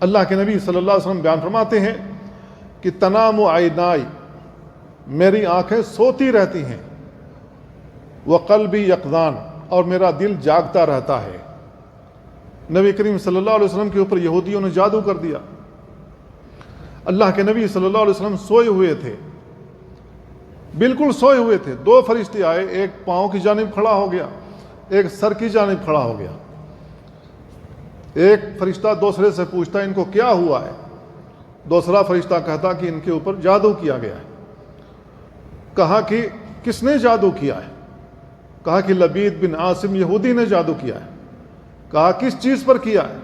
اللہ کے نبی صلی اللہ علیہ وسلم بیان فرماتے ہیں کہ تنام عینائی، میری آنکھیں سوتی رہتی ہیں، وقلبی یقظان، اور میرا دل جاگتا رہتا ہے۔ نبی کریم صلی اللہ علیہ وسلم کے اوپر یہودیوں نے جادو کر دیا۔ اللہ کے نبی صلی اللہ علیہ وسلم سوئے ہوئے تھے، بالکل سوئے ہوئے تھے، دو فرشتے آئے، ایک پاؤں کی جانب کھڑا ہو گیا، ایک سر کی جانب کھڑا ہو گیا۔ ایک فرشتہ دوسرے سے پوچھتا ان کو کیا ہوا ہے، دوسرا فرشتہ کہتا کہ ان کے اوپر جادو کیا گیا ہے۔ کہا کہ کس نے جادو کیا ہے؟ کہا کہ لبید بن عاصم یہودی نے جادو کیا ہے۔ کہا کس چیز پر کیا ہے؟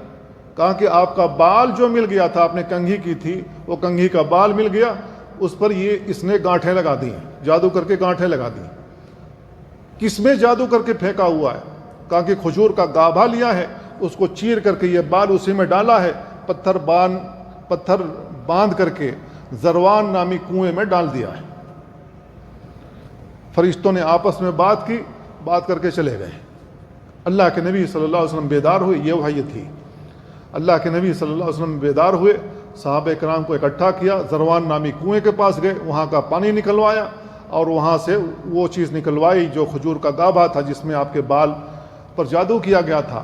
کہا کہ آپ کا بال جو مل گیا تھا، آپ نے کنگھی کی تھی، وہ کنگھی کا بال مل گیا، اس پر اس نے گانٹھیں لگا دی ہیں، جادو کر کے گانٹھیں لگا دی۔ کس میں جادو کر کے پھینکا ہوا ہے؟ کہا کہ کھجور کا گابھا لیا ہے، اس کو چیر کر کے یہ بال اسی میں ڈالا ہے، پتھر باندھ کر کے زروان نامی کنویں میں ڈال دیا ہے۔ فرشتوں نے آپس میں بات کر کے چلے گئے۔ اللہ کے نبی صلی اللہ علیہ وسلم بیدار ہوئے، یہ وحی تھی۔ اللہ کے نبی صلی اللہ علیہ وسلم بیدار ہوئے، صحابہ کرام کو اکٹھا کیا، زروان نامی کنویں کے پاس گئے، وہاں کا پانی نکلوایا اور وہاں سے وہ چیز نکلوائی جو کھجور کا گابھا تھا جس میں آپ کے بال پر جادو کیا گیا تھا۔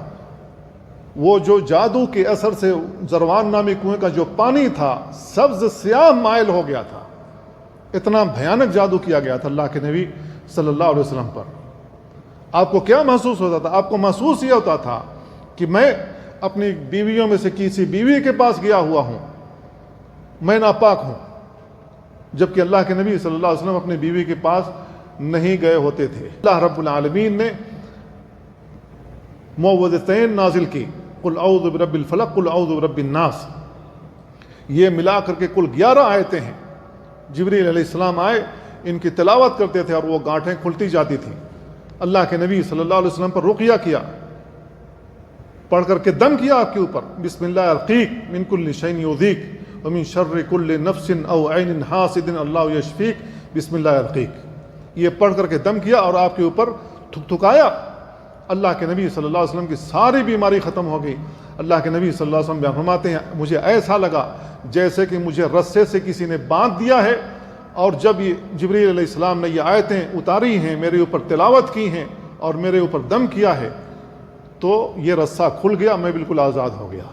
وہ جو جادو کے اثر سے زروان نامی کنویں کا جو پانی تھا سبز سیاہ مائل ہو گیا تھا، اتنا بھیانک جادو کیا گیا تھا اللہ کے نبی صلی اللہ علیہ وسلم پر۔ آپ کو کیا محسوس ہوتا تھا؟ آپ کو محسوس یہ ہوتا تھا کہ میں اپنی بیویوں میں سے کسی بیوی کے پاس گیا ہوا ہوں، میں ناپاک ہوں، جبکہ اللہ کے نبی صلی اللہ علیہ وسلم اپنی بیوی کے پاس نہیں گئے ہوتے تھے۔ اللہ رب العالمین نے معوذتین نازل کی، قل اعوذ برب الفلق قل اعوذ برب الناس، یہ ملا کر کے کل 11 آیتیں ہیں۔ جبریل علیہ السلام آئے، ان کی تلاوت کرتے تھے اور وہ گانٹھیں کھلتی جاتی تھیں۔ اللہ کے نبی صلی اللہ علیہ وسلم پر رقیہ کیا، پڑھ کر کے دم کیا آپ کے اوپر، بسم اللہ ارقیک من کل شیء یؤذیک ومن شر کل نفس او عین حاسد اللہ یشفیک بسم اللہ ارقیک، یہ پڑھ کر کے دم کیا اور آپ کے اوپر تھکایا۔ اللہ کے نبی صلی اللہ علیہ وسلم کی ساری بیماری ختم ہو گئی۔ اللہ کے نبی صلی اللہ علیہ وسلم بیان فرماتے ہیں مجھے ایسا لگا جیسے کہ مجھے رسے سے کسی نے باندھ دیا ہے، اور جب یہ جبریل علیہ السلام نے یہ آیتیں اتاری ہیں، میرے اوپر تلاوت کی ہیں اور میرے اوپر دم کیا ہے، تو یہ رسہ کھل گیا، میں بالکل آزاد ہو گیا۔